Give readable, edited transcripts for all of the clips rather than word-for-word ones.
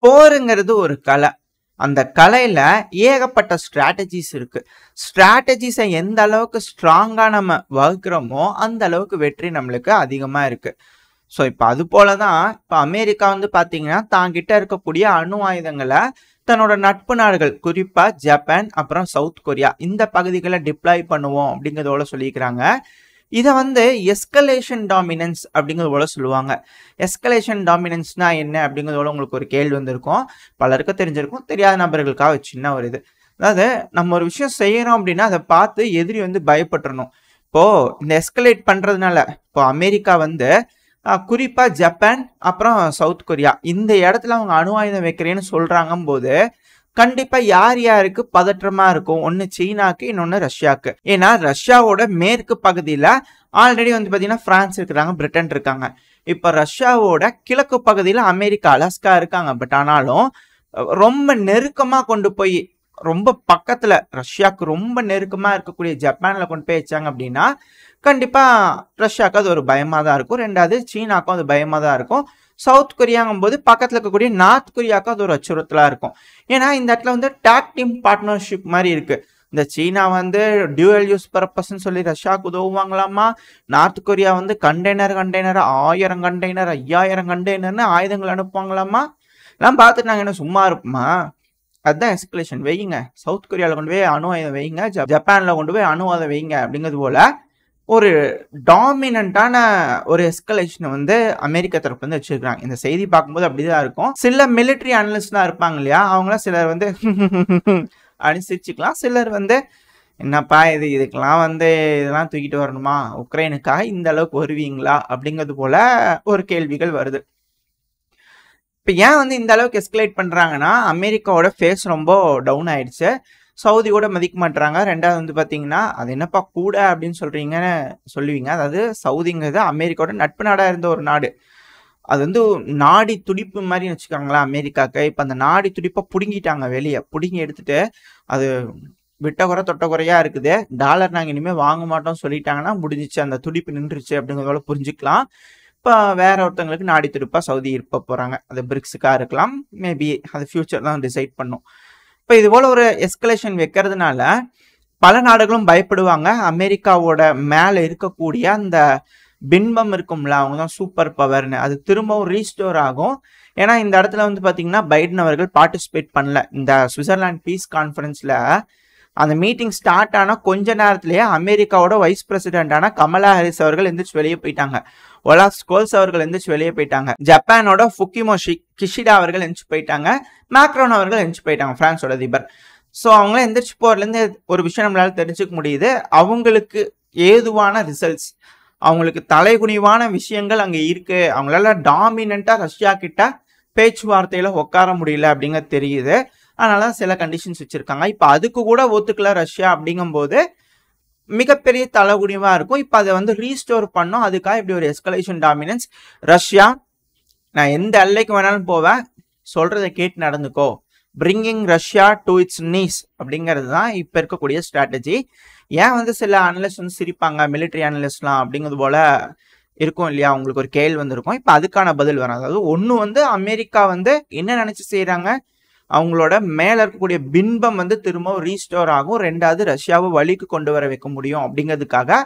போருங்கிறது ஒரு கலை. அந்த கலையில ஏகப்பட்ட ஸ்ட்ராட்டஜிஸ் இருக்கு. ஸ்ட்ராட்டஜிஸை எந்த அளவுக்கு ஸ்ட்ராங்கா நம்ம வகுக்கிறோமோ அந்த அளவுக்கு வெற்றி நம்மளுக்கு அதிகமா இருக்கு. ஸோ இப்போ அது போல தான் இப்போ அமெரிக்கா வந்து பார்த்தீங்கன்னா தாங்கிட்ட இருக்கக்கூடிய அணு ஆயுதங்களை தன்னோட நட்பு நாடுகள் குறிப்பா ஜப்பான் அப்புறம் சவுத் கொரியா இந்த பகுதிகளை டிப்ளாய் பண்ணுவோம் அப்படிங்கிறதோட சொல்லிக்கிறாங்க. இதை வந்து எஸ்கலேஷன் டாமினன்ஸ் அப்படிங்கிறது போல சொல்லுவாங்க. எஸ்கலேஷன் டாமினன்ஸ்னா என்ன அப்படிங்கிறதோட உங்களுக்கு ஒரு கேள்வி வந்திருக்கும், பலருக்கு தெரிஞ்சிருக்கும், தெரியாத நபர்களுக்காக சின்ன ஒரு இது. அதாவது நம்ம ஒரு விஷயம் செய்யறோம் அப்படின்னா அதை பார்த்து எதிரி வந்து பயப்பட்டுறணும். இப்போ இந்த எஸ்கலேட் பண்றதுனால இப்போ அமெரிக்கா வந்து குறிப்பா ஜப்பான் அப்புறம் சவுத் கொரியா இந்த இடத்துல அவங்க அணு ஆயுதம் வைக்கிறேன்னு சொல்றாங்க போது கண்டிப்பா யார் யாருக்கு பதற்றமா இருக்கும், ஒன்னு சீனாக்கு இன்னொன்னு ரஷ்யாவுக்கு. ஏன்னா ரஷ்யாவோட மேற்கு பகுதியில ஆல்ரெடி வந்து பாத்தீங்கன்னா பிரான்ஸ் இருக்கிறாங்க, பிரிட்டன் இருக்காங்க. இப்ப ரஷ்யாவோட கிழக்கு பகுதியில அமெரிக்கா அலாஸ்கா இருக்காங்க. பட் ஆனாலும் ரொம்ப நெருக்கமா கொண்டு போய் ரொம்ப பக்கத்துல ரஷ்யாவுக்கு ரொம்ப நெருக்கமா இருக்கக்கூடிய ஜப்பான்ல கொண்டு போய் வச்சாங்க அப்படின்னா கண்டிப்பா ரஷ்யாவுக்கு அது ஒரு பயமா தான் இருக்கும். ரெண்டாவது சீனாக்கும் அது பயமா தான் இருக்கும். சவுத் கொரியாங்கும் போது பக்கத்துல இருக்கக்கூடிய நார்த் கொரியாவுக்கும் அது ஒரு அச்சுறுத்தலா இருக்கும். ஏன்னா இந்த இடத்துல வந்து டாக் டீம் பார்ட்னர்ஷிப் மாதிரி இருக்கு. இந்த சீனா வந்து டியூவல் யூஸ் பர்பஸ்ன்னு சொல்லி ரஷ்யாவுக்கு உதவுவாங்களாமா. நார்த் கொரியா வந்து கண்டெய்னர் 1000 கண்டெய்னர் 5000 கண்டெய்னர்னு ஆயுதங்கள் அனுப்புவாங்களாமா. எல்லாம் பார்த்துட்டு நாங்க என்ன சும்மா இருப்போமா? அதுதான் எஸ்கலேஷன். வைங்க, சவுத் கொரியாவில் கொண்டு போய் அணு ஆயுதம் வைங்க, ஜப்பான்ல கொண்டு போய் அணு ஆயுதம் வைங்க அப்படிங்கிறது போல ஒரு டாமினண்டான ஒரு எஸ்கலேஷனை வந்து அமெரிக்கா தரப்பு வந்து வச்சிருக்காங்க. இந்த செய்தி பார்க்கும்போது அப்படிதான் இருக்கும். சில மிலிட்டரி அனலிஸ்ட்லாம் இருப்பாங்க இல்லையா, அவங்களாம் சிலர் வந்து அப்படின்னு சிரிச்சுக்கலாம். சிலர் வந்து என்னப்பா இதுக்கெல்லாம் வந்து இதெல்லாம் தூக்கிட்டு வரணுமா, உக்ரைனுக்காக இந்த அளவுக்கு வருவீங்களா அப்படிங்கிறது போல ஒரு கேள்விகள் வருது. இப்போ ஏன் வந்து இந்த அளவுக்கு எஸ்கலேட் பண்றாங்கன்னா அமெரிக்காவோட ஃபேஸ் ரொம்ப டவுன் ஆயிடுச்சு. சவுதி கூட மதிக்க மாட்டாங்க. ரெண்டாவது வந்து பார்த்தீங்கன்னா அது என்னப்பா கூட அப்படின்னு சொல்றீங்கன்னு சொல்லுவீங்க. அதாவது சவுதிங்கிறது அமெரிக்காவோட நட்பு நாடாக இருந்த ஒரு நாடு. அது வந்து நாடி துடிப்பு மாதிரி வச்சுக்காங்களா அமெரிக்காவுக்கு. இப்போ அந்த நாடி துடிப்பை பிடுங்கிட்டாங்க, வெளியே பிடுங்கி எடுத்துட்டு அது விட்ட குறை தொட்ட குறையா இருக்குது. டாலர் நாங்கள் இனிமேல் வாங்க மாட்டோம் சொல்லிட்டாங்கன்னா முடிஞ்சிச்சு, அந்த துடிப்பு நின்றுச்சு அப்படிங்கிறதோட புரிஞ்சுக்கலாம். இப்போ வேற ஒருத்தவங்களுக்கு நாடி துடிப்பா சவுதி இருப்ப போறாங்க. அது பிரிக்ஸுக்காக இருக்கலாம், மேபி அது ஃபியூச்சர் தான் டிசைட் பண்ணும். இப்போ இது போல ஒரு எஸ்கலேஷன் வைக்கிறதுனால பல நாடுகளும் பயப்படுவாங்க. அமெரிக்காவோட மேல இருக்கக்கூடிய அந்த பின்பம் இருக்கும்ல, அவங்க தான் சூப்பர் பவர்னு, அது திரும்பவும் ரீஸ்டோர் ஆகும். ஏன்னா இந்த இடத்துல வந்து பாத்தீங்கன்னா பைடன் அவர்கள் பார்ட்டிசிபேட் பண்ணல இந்த சுவிட்சர்லாந்து பீஸ் கான்ஃபரன்ஸ்ல. அந்த மீட்டிங் ஸ்டார்ட் ஆன கொஞ்ச நேரத்திலேயே அமெரிக்காவோட வைஸ் பிரசிடென்டான கமலா ஹாரிஸ் அவர்கள் எந்திரிச்சு வெளியே போயிட்டாங்க. ஒலாஃப் ஸ்கோல்ஸ் அவர்கள் எந்திரிச்சு வெளியே போயிட்டாங்க. ஜப்பானோட ஃபுகிமோ கிஷிடா அவர்கள் எந்திரிச்சு போயிட்டாங்க. மேக்ரோன் அவர்கள் எந்திரிச்சு போயிட்டாங்க, பிரான்ஸோட அதிபர். ஸோ அவங்களாம் எந்திரிச்சு போறதுலேருந்து ஒரு விஷயம் நம்மளால தெரிஞ்சுக்க முடியுது, அவங்களுக்கு ஏதுவான ரிசல்ட்ஸ், அவங்களுக்கு தலைகுனிவான விஷயங்கள் அங்கே இருக்கு. அவங்களால டாமினண்டா ரஷ்யா கிட்ட பேச்சுவார்த்தையில உட்கார முடியல அப்படிங்கிறது தெரியுது. அதனால சில கண்டிஷன்ஸ் வச்சிருக்காங்க. இப்போ அதுக்கு கூட ஒத்துக்கல ரஷ்யா அப்படிங்கும்போது மிகப்பெரிய தலைகுனிவா இருக்கும். இப்போ அதை வந்து ரீஸ்டோர் பண்ணோம். அதுக்காக இப்படி ஒரு எஸ்கலேஷன் டாமினன்ஸ். ரஷ்யா, நான் எந்த எல்லைக்கு வேணாலும் போவேன், சொல்றதை கேட்டு நடந்துக்கோ, bringing Russia to its knees அப்படிங்கிறது தான் இப்போ இருக்கக்கூடிய ஸ்ட்ராட்டஜி. ஏன் வந்து சில அனலிஸ்ட் வந்து சிரிப்பாங்க, மிலிட்ரி அனலிஸ்ட்லாம் அப்படிங்கிறது போல இருக்கும் இல்லையா, உங்களுக்கு ஒரு கேள்வி வந்திருக்கும். இப்போ அதுக்கான பதில் வரும். அதாவது ஒன்று வந்து அமெரிக்கா வந்து என்ன நினைச்சு செய்யறாங்க, அவங்களோட மேல இருக்கக்கூடிய பின்பம் வந்து திரும்பவும் ரீஸ்டோர் ஆகும். ரெண்டாவது ரஷ்யாவை வழிக்கு கொண்டு வர வைக்க முடியும் அப்படிங்கிறதுக்காக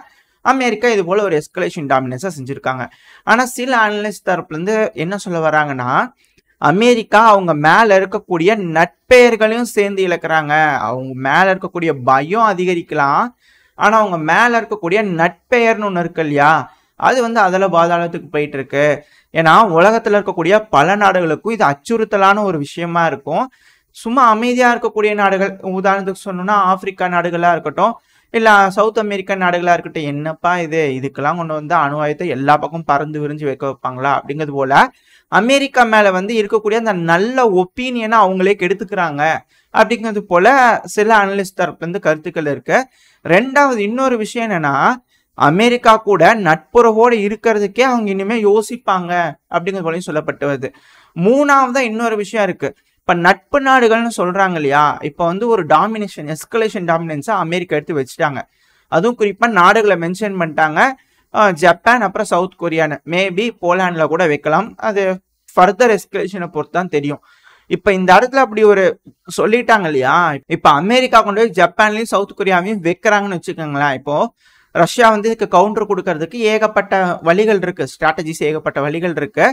அமெரிக்கா இது போல ஒரு எஸ்கலேஷன் டாமினன்ஸா செஞ்சிருக்காங்க. ஆனா சில அனலிஸ்ட் தரப்புல இருந்து என்ன சொல்ல வராங்கன்னா, அமெரிக்கா அவங்க மேல இருக்கக்கூடிய நட்பெயர்களையும் சேர்ந்து இழக்கிறாங்க. அவங்க மேல இருக்கக்கூடிய பயம் அதிகரிக்கலாம், ஆனா அவங்க மேல இருக்கக்கூடிய நட்பெயர்னு ஒண்ணு இருக்கு இல்லையா, அது வந்து அதில் பாதாளத்துக்கு போயிட்டு இருக்கு. ஏன்னா உலகத்தில் இருக்கக்கூடிய பல நாடுகளுக்கும் இது அச்சுறுத்தலான ஒரு விஷயமா இருக்கும். சும்மா அமைதியாக இருக்கக்கூடிய நாடுகள், உதாரணத்துக்கு சொன்னோம்னா ஆப்பிரிக்கா நாடுகளாக இருக்கட்டும், இல்லை சவுத் அமெரிக்கன் நாடுகளாக இருக்கட்டும், என்னப்பா இதுக்கெல்லாம் கொண்டு வந்து அணு ஆயுதத்தை எல்லா பக்கம் பறந்து விரிஞ்சு வைக்க வைப்பாங்களா அப்படிங்கிறது போல அமெரிக்கா மேலே வந்து இருக்கக்கூடிய அந்த நல்ல ஒப்பீனியனை அவங்களே கெடுத்துக்கிறாங்க அப்படிங்கிறது போல சில அனலிஸ்ட் தரப்புலேருந்து கருத்துக்கள் இருக்கு. ரெண்டாவது இன்னொரு விஷயம் என்னன்னா, அமெரிக்கா கூட நட்புறவோடு இருக்கிறதுக்கே அவங்க இனிமேல் யோசிப்பாங்க அப்படிங்கிறது போலையும் சொல்லப்பட்டு வருது. மூணாவதா இன்னொரு விஷயம் இருக்கு. இப்போ நட்பு நாடுகள்னு சொல்றாங்க இல்லையா, இப்போ வந்து ஒரு டாமினேஷன் எஸ்கலேஷன் டாமினன்ஸா அமெரிக்கா எடுத்து வச்சுட்டாங்க. அதுவும் குறிப்பாக நாடுகளை மென்ஷன் பண்ணிட்டாங்க, ஜப்பான் அப்புறம் சவுத் கொரியான்னு. மேபி போலாண்டில் கூட வைக்கலாம், அது ஃபர்தர் எஸ்கலேஷனை பொறுத்து தான் தெரியும். இப்ப இந்த இடத்துல அப்படி ஒரு சொல்லிட்டாங்க இல்லையா, இப்ப அமெரிக்கா கொண்டு போய் ஜப்பான்லயும் சவுத் கொரியாவையும் வைக்கிறாங்கன்னு வச்சுக்கோங்களேன். இப்போ ரஷ்யா வந்து இதுக்கு கவுண்டர் கொடுக்கறதுக்கு ஏகப்பட்ட வழிகள் இருக்கு, ஸ்ட்ராட்டஜிஸ் ஏகப்பட்ட வழிகள் இருக்கு.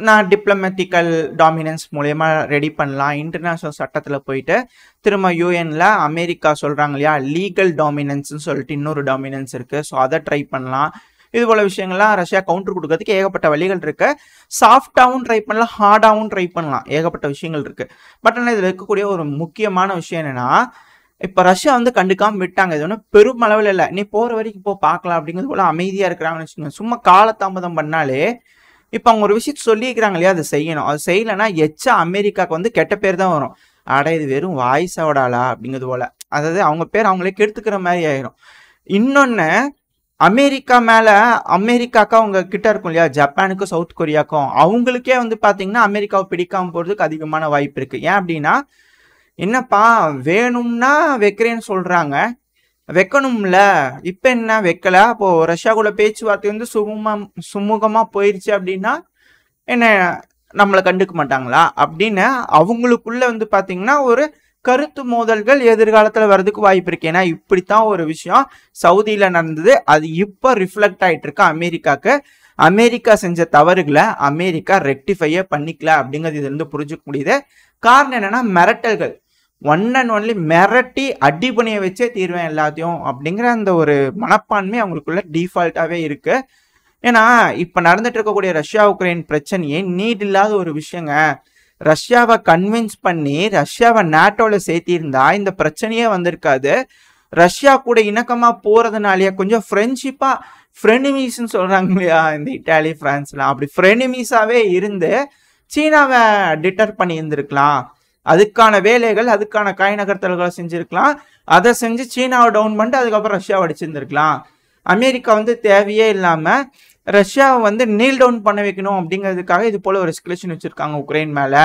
நான் டிப்ளமேட்டிக்கல் டாமினன்ஸ் மூலயமா ரெடி பண்ணலாம். இன்டர்நேஷனல் சட்டத்தில் போயிட்டு திரும்ப யூஎன்ல அமெரிக்கா சொல்றாங்க இல்லையா, லீகல் டாமினன்ஸ்னு சொல்லிட்டு இன்னொரு டாமினன்ஸ் இருக்கு. ஸோ அதை ட்ரை பண்ணலாம். இது போல விஷயங்கள்லாம் ரஷ்யா கவுண்டர் கொடுக்கறதுக்கு ஏகப்பட்ட வழிகள் இருக்கு. சாஃப்டாகவும் ட்ரை பண்ணலாம், ஹார்டாகவும் ட்ரை பண்ணலாம், ஏகப்பட்ட விஷயங்கள் இருக்கு. பட் ஆனால் இதில் இருக்கக்கூடிய ஒரு முக்கியமான விஷயம் என்னன்னா, இப்போ ரஷ்யா வந்து கண்டுக்காம விட்டாங்க. இது ஒன்றும் பெரும் அளவில் இல்லை, நீ போகிற வரைக்கும் இப்போ பார்க்கலாம் அப்படிங்கிறது போல அமைதியாக இருக்கிறாங்கன்னு வச்சுக்கோங்க. சும்மா காலதாமதம் பண்ணாலே இப்போ அவங்க ஒரு விஷயத்த சொல்லிக்கிறாங்க இல்லையா, அதை செய்யணும். அது செய்யலைன்னா எச்சா அமெரிக்காவுக்கு வந்து கெட்ட பேர் தான் வரும். ஆடா இது வெறும் வாய்ஸோடாலா அப்படிங்கிறது போல, அதாவது அவங்க பேர் அவங்களே கெடுத்துக்கிற மாதிரி ஆயிரும். இன்னொன்று, அமெரிக்கா மேலே அமெரிக்காவுக்கு அவங்க கிட்ட இருக்கும் இல்லையா, ஜப்பானுக்கும் சவுத் கொரியாவுக்கும், அவங்களுக்கே வந்து பார்த்தீங்கன்னா அமெரிக்காவை பிடிக்காம போகிறதுக்கு அதிகமான வாய்ப்பு இருக்குது. ஏன் அப்படின்னா, என்னப்பா வேணும்னா வைக்கிறேன்னு சொல்கிறாங்க, வைக்கணும்ல, இப்போ என்ன வைக்கல, அப்போது ரஷ்யா கூட பேச்சுவார்த்தை வந்து சுமூகமாக போயிடுச்சு அப்படின்னா என்ன நம்மளை கண்டுக்க மாட்டாங்களா அப்படின்னு அவங்களுக்குள்ள வந்து பார்த்தீங்கன்னா ஒரு கருத்து மோதல்கள் எதிர்காலத்தில் வர்றதுக்கு வாய்ப்பு இருக்கு. ஏன்னா இப்படித்தான் ஒரு விஷயம் சவுதியில் நடந்தது, அது இப்போ ரிஃப்ளெக்ட் ஆகிட்டு இருக்கு அமெரிக்காவுக்கு. அமெரிக்கா செஞ்ச தவறுகளை அமெரிக்கா ரெக்டிஃபையே பண்ணிக்கல அப்படிங்கிறது இதுலேருந்து புரிஞ்சுக்க முடியுது. காரணம் என்னன்னா மிரட்டல்கள், ஒன் அண்ட் ஒன்லி மிரட்டி அடிபணியை வச்சே தீர்வேன் எல்லாத்தையும் அப்படிங்கிற அந்த ஒரு மனப்பான்மை அவங்களுக்குள்ள டிஃபால்ட்டாகவே இருக்கு. ஏன்னா இப்போ நடந்துட்டு இருக்கக்கூடிய ரஷ்யா உக்ரைன் பிரச்சனையே நீட் இல்லாத ஒரு விஷயங்க. ரஷ்யாவை கன்வின்ஸ் பண்ணி ரஷ்யாவை நேட்டோவில் சேர்த்திருந்தா இந்த பிரச்சனையே வந்திருக்காது. ரஷ்யா கூட இணக்கமாக போகிறதுனாலேயே கொஞ்சம் ஃப்ரெண்ட்ஷிப்பாக, ஃப்ரெனிமீஸ்ன்னு சொல்கிறாங்க இல்லையா இந்த இட்டாலி ஃப்ரான்ஸ்லாம், அப்படி ஃப்ரெனிமீஸாகவே இருந்து சீனாவை டிட்டர் பண்ணி இருந்திருக்கலாம். அதுக்கான வேலைகள், அதுக்கான காய் நகர்த்தல்களை செஞ்சுருக்கலாம். அதை செஞ்சு சீனாவை டவுன் பண்ணிட்டு அதுக்கப்புறம் ரஷ்யாவை அடிச்சிருந்துருக்கலாம். அமெரிக்கா வந்து தேவையே இல்லாமல் ரஷ்யாவை வந்து நீல் டவுன் பண்ண வைக்கணும் அப்படிங்கிறதுக்காக இது போல் ஒரு எஸ்கலேஷன் வச்சுருக்காங்க உக்ரைன் மேலே.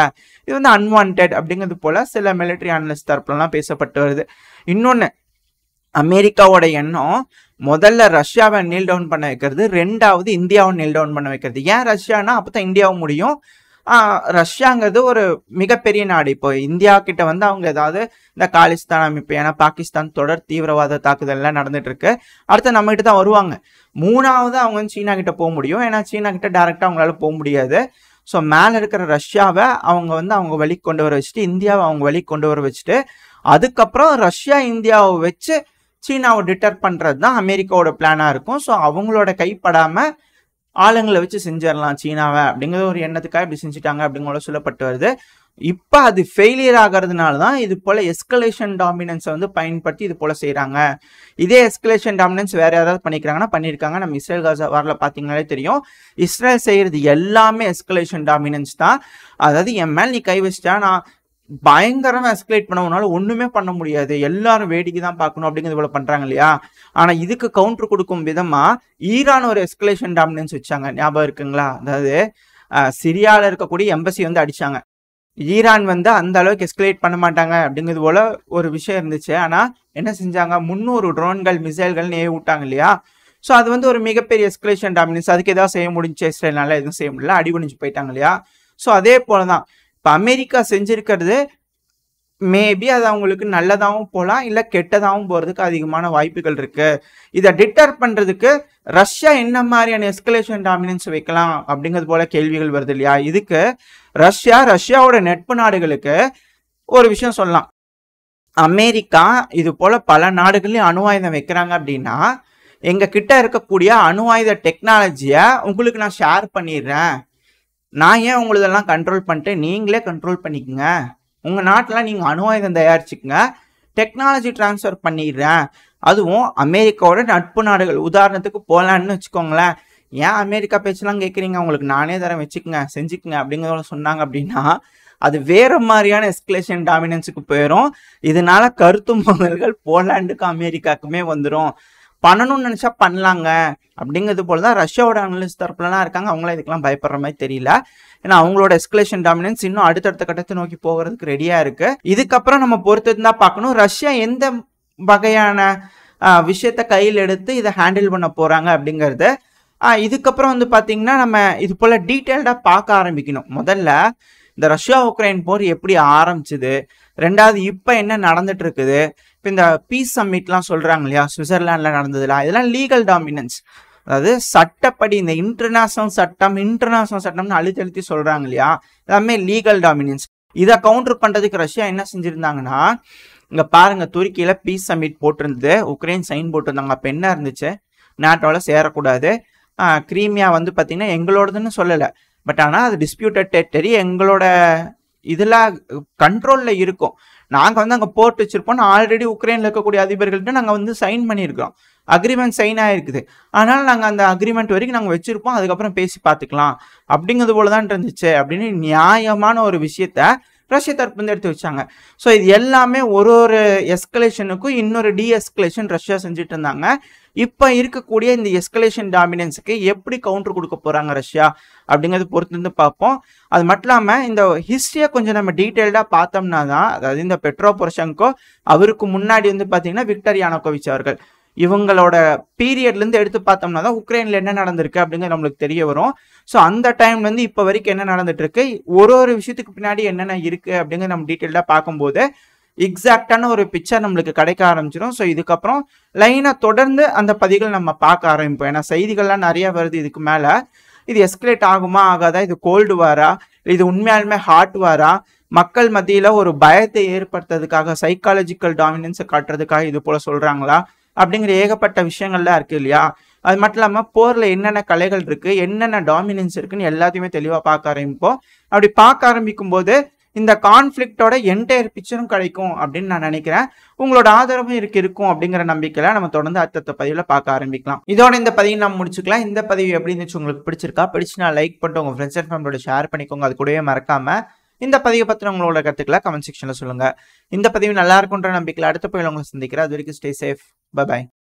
இது வந்து அன்வான்ட் அப்படிங்கிறது போல் சில மிலிட்ரி அனலிஸ்ட் தரப்புலலாம் பேசப்பட்டு வருது. இன்னொன்று, அமெரிக்காவோட எண்ணம் முதல்ல ரஷ்யாவை நீல் டவுன் பண்ண வைக்கிறது, ரெண்டாவது இந்தியாவை நீல் டவுன் பண்ண வைக்கிறது. ஏன் ரஷ்யானா அப்போ தான் இந்தியாவும் முடியும். ரஷ்யாங்கிறது ஒரு மிகப்பெரிய நாடு. இப்போ இந்தியா கிட்ட வந்து அவங்க ஏதாவது இந்த காலிஸ்தான் அமைப்பு, ஏன்னா பாகிஸ்தான் தொடர் தீவிரவாத தாக்குதல்லாம் நடந்துட்டு இருக்கு, அடுத்து நம்ம கிட்ட தான் வருவாங்க. மூணாவது அவங்க வந்து சீனா கிட்ட போக முடியும், ஏன்னா சீனா கிட்ட டைரக்டா அவங்களால போக முடியாது. ஸோ மேலே இருக்கிற ரஷ்யாவை அவங்க வந்து அவங்க வழிக்கு கொண்டு வர வச்சுட்டு, இந்தியாவை அவங்க வழிக்கு கொண்டு வர வச்சுட்டு, அதுக்கப்புறம் ரஷ்யா இந்தியாவை வச்சு சீனாவை டிட்டர் பண்ணுறது தான் அமெரிக்காவோட பிளானாக இருக்கும். ஸோ அவங்களோட கைப்படாமல் ஆளுங்களை வச்சு செஞ்சிடலாம் சீனாவை அப்படிங்கிற ஒரு எண்ணத்துக்காக இப்படி செஞ்சுட்டாங்க அப்படிங்கிற சொல்லப்பட்டு வருது. இப்போ அது ஃபெயிலியர் ஆகிறதுனால தான் இது போல் எஸ்கலேஷன் டாமினன்ஸை வந்து பயன்படுத்தி இது போல் செய்கிறாங்க. இதே எஸ்கலேஷன் டாமினன்ஸ் வேறு யாராவது பண்ணியிருக்காங்கன்னா பண்ணியிருக்காங்க. நம்ம இஸ்ரேல் காசா வாரில் பார்த்தீங்கன்னாலே தெரியும், இஸ்ரேல் செய்கிறது எல்லாமே எஸ்கலேஷன் டாமினன்ஸ் தான். அதாவது என் மேல் நீ கை வச்சிட்டா நான் பயங்கரமாக எஸ்கலேட் பண்ணவனால ஒன்றுமே பண்ண முடியாது, எல்லாரும் வேடிக்கை தான் பார்க்கணும் அப்படிங்கிறது போல பண்ணுறாங்க இல்லையா. ஆனால் இதுக்கு கவுண்டர் கொடுக்கும் விதமாக ஈரான் ஒரு எஸ்கலேஷன் டாமினன்ஸ் வச்சாங்க, ஞாபகம் இருக்குங்களா? அதாவது சிரியாவில் இருக்கக்கூடிய எம்பசி வந்து அடித்தாங்க. ஈரான் வந்து அந்த அளவுக்கு எஸ்கலேட் பண்ண மாட்டாங்க அப்படிங்கிறது போல ஒரு விஷயம் இருந்துச்சு. ஆனால் என்ன செஞ்சாங்க, 300 ட்ரோன்கள் மிசைல்கள் ஏவி விட்டாங்க இல்லையா. ஸோ அது வந்து ஒரு மிகப்பெரிய எஸ்கலேஷன் டாமினன்ஸ். அதுக்கு எதாவது செய்ய முடிஞ்சு இஸ்ரேல்னால எதுவும் செய்ய முடியல, அடிபணிஞ்சு போயிட்டாங்க இல்லையா. ஸோ அதே போல தான் இப்போ அமெரிக்கா செஞ்சிருக்கிறது மேபி அது அவங்களுக்கு நல்லதாகவும் போகலாம், இல்லை கெட்டதாகவும் போகிறதுக்கு அதிகமான வாய்ப்புகள் இருக்கு. இதை டிட்டர் பண்ணுறதுக்கு ரஷ்யா என்ன மாதிரியான எஸ்கலேஷன் டாமினன்ஸ் வைக்கலாம் அப்படிங்கிறது போல கேள்விகள் வருது இல்லையா. இதுக்கு ரஷ்யாவோட நட்பு நாடுகளுக்கு ஒரு விஷயம் சொல்லலாம். அமெரிக்கா இது போல பல நாடுகளையும் அணு ஆயுதம் வைக்கிறாங்க அப்படின்னா, எங்கள் கிட்ட இருக்கக்கூடிய அணு ஆயுத டெக்னாலஜியை உங்களுக்கு நான் ஷேர் பண்ணிடுறேன், நான் ஏன் உங்களதெல்லாம் கண்ட்ரோல் பண்ணிட்டு நீங்களே கண்ட்ரோல் பண்ணிக்கோங்க, உங்கள் நாட்டில் நீங்கள் அணு ஆயுதம் தயாரிச்சுக்கங்க, டெக்னாலஜி டிரான்ஸ்ஃபர் பண்ணிடுறேன். அதுவும் அமெரிக்காவோட நட்பு நாடுகள், உதாரணத்துக்கு போலான்னு வச்சுக்கோங்களேன். ஏன் அமெரிக்கா பேச்செல்லாம் கேட்குறீங்க, உங்களுக்கு நானே தரேன் வச்சுக்கோங்க செஞ்சுக்குங்க அப்படிங்கிறத சொன்னாங்க அப்படின்னா அது வேற மாதிரியான எஸ்கலேஷன் டாமினன்ஸுக்கு போயிடும். இதனால கருத்து மோதல்கள் போலாண்டுக்கும் அமெரிக்காவுக்குமே வந்துடும். பண்ணணும்னு நினச்சா பண்ணலாங்க அப்படிங்கிறது போல தான் ரஷ்யாவோட அனலிஸ்ட் தரப்புலலாம் இருக்காங்க. அவங்களாம் இதுக்கெல்லாம் பயப்படுற மாதிரி தெரியல. ஏன்னா அவங்களோட எஸ்கலேஷன் டாமினன்ஸ் இன்னும் அடுத்தடுத்த கட்டத்தை நோக்கி போகிறதுக்கு ரெடியாக இருக்கு. இதுக்கப்புறம் நம்ம பொறுத்து தான் பார்க்கணும் ரஷ்யா எந்த வகையான விஷயத்த கையில் எடுத்து இதை ஹேண்டில் பண்ண போகிறாங்க அப்படிங்கிறது. இதுக்கப்புறம் வந்து பார்த்தீங்கன்னா நம்ம இது போல் டீட்டெயில்டாக பார்க்க ஆரம்பிக்கணும். முதல்ல இந்த ரஷ்யா உக்ரைன் போர் எப்படி ஆரம்பிச்சுது, ரெண்டாவது இப்போ என்ன நடந்துட்டு இருக்குது, இப்போ இந்த பீஸ் சம்மிட்லாம் சொல்றாங்க இல்லையா, சுவிட்சர்லாண்டில் நடந்ததுல, இதெல்லாம் லீகல் டாமினன்ஸ். அதாவது சட்டப்படி இந்த இன்டர்நேஷனல் சட்டம்னு அழுத்தி சொல்றாங்க இல்லையா, எல்லாமே லீகல் டாமினன்ஸ். இதை கவுண்டர் பண்றதுக்கு ரஷ்யா என்ன செஞ்சிருந்தாங்கன்னா, இங்க பாருங்க துருக்கியில பீஸ் சம்மிட் போட்டிருந்தது, உக்ரைன் சைன் போட்டிருந்தாங்க. அப்ப என்ன இருந்துச்சு, நாட்டோட சேரக்கூடாது, கிரீமியா வந்து பாத்தீங்கன்னா எங்களோடதுன்னு சொல்லலை, பட் ஆனால் அது டிஸ்பியூட்டட் டெரிட்டரி, எங்களோட இதில் கண்ட்ரோலில் இருக்கும், நாங்கள் வந்து அங்கே போட்டு வச்சிருப்போம், ஆல்ரெடி உக்ரைனில் இருக்கக்கூடிய அதிபர்கள்ட்ட நாங்கள் வந்து சைன் பண்ணியிருக்கிறோம், அக்ரிமெண்ட் சைன் ஆகிருக்குது, அதனால் நாங்கள் அந்த அக்ரிமெண்ட் வரைக்கும் நாங்கள் வச்சுருப்போம், அதுக்கப்புறம் பேசி பார்த்துக்கலாம் அப்படிங்கிறது போல தான் இருந்துச்சு அப்படின்னு நியாயமான ஒரு விஷயத்த ரஷ்யா தரப்பு வந்து எடுத்து வச்சாங்க. ஸோ இது எல்லாமே ஒரு எஸ்கலேஷனுக்கும் இன்னொரு டீஎஸ்கலேஷன் ரஷ்யா செஞ்சுட்டு இருந்தாங்க. இப்போ இருக்கக்கூடிய இந்த எஸ்கலேஷன் டாமினன்ஸுக்கு எப்படி கவுண்டர் கொடுக்க போகிறாங்க ரஷ்யா அப்படிங்கிறது பொறுத்து வந்து பார்ப்போம். அது மட்டும் இல்லாமல் இந்த ஹிஸ்ட்ரியை கொஞ்சம் நம்ம டீட்டெயில்டாக பார்த்தோம்னா தான், அதாவது இந்த பெட்ரோ பொரோஷென்கோ, அவருக்கு முன்னாடி வந்து பார்த்தீங்கன்னா விக்டர் யானுகோவிச் அவர்கள், இவங்களோட பீரியட்லேருந்து எடுத்து பார்த்தோம்னா தான் உக்ரைனில் என்ன நடந்திருக்கு அப்படிங்கிறது நம்மளுக்கு தெரிய வரும். ஸோ அந்த டைம்லேருந்து இப்போ வரைக்கும் என்ன நடந்துட்டு இருக்கு, ஒரு விஷயத்துக்கு பின்னாடி என்னென்ன இருக்குது அப்படிங்கிறது நம்ம டீட்டெயில்டாக பார்க்கும்போது எக்ஸாக்டான ஒரு பிக்சர் நம்மளுக்கு கிடைக்க ஆரம்பிச்சிடும். ஸோ இதுக்கப்புறம் லைனாக தொடர்ந்து அந்த பதிவுகள் நம்ம பார்க்க ஆரம்பிப்போம். ஏன்னா செய்திகள்லாம் நிறைய வருது இதுக்கு மேலே, இது எஸ்கலேட் ஆகுமா ஆகாதா, இது கோல்டு வாரா, இது உண்மையாலுமே ஹாட் வாரா, மக்கள் மத்தியில் ஒரு பயத்தை ஏற்படுத்துறதுக்காக சைக்காலஜிக்கல் டாமினன்ஸை காட்டுறதுக்காக இது போல சொல்கிறாங்களா அப்படிங்கிற ஏகப்பட்ட விஷயங்கள்லாம் இருக்குது இல்லையா. அது மட்டும் இல்லாமல் போரில் என்னென்ன கலைகள் இருக்குது, என்னென்ன டாமினன்ஸ் இருக்குன்னு எல்லாத்தையுமே தெளிவாக பார்க்க ஆரம்பிப்போம். அப்படி பார்க்க ஆரம்பிக்கும் போது இந்த கான்ஃப்ளிக்டோட என்டையர் பிக்சரும் கிடைக்கும் அப்படின்னு நான் நினைக்கிறேன். உங்களோட ஆதரவும் இருக்கும் அப்படிங்கிற நம்பிக்கையில நம்ம தொடர்ந்து அடுத்த பதிவில் பார்க்க ஆரம்பிக்கலாம். இதோட இந்த பதிவை நம்ம முடிச்சுக்கலாம். இந்த பதிவு எப்படி இருந்துச்சு, உங்களுக்கு பிடிச்சிருந்தா லைக் பண்ணிட்டு உங்க ஃப்ரெண்ட்ஸ் அண்ட் ஃபேமிலியோட ஷேர் பண்ணிக்கோங்க. அது கூடவே மறக்காம இந்த பதிவை பற்றின உங்களோட கருத்துக்களை கமெண்ட் செக்ஷன்ல சொல்லுங்க. இந்த பதிவு நல்லா இருக்குன்ற நம்பிக்கையில் அடுத்த பதிவில் உங்களை சந்திக்கிறேன். அது வரைக்கும் ஸ்டே சேஃப். பை.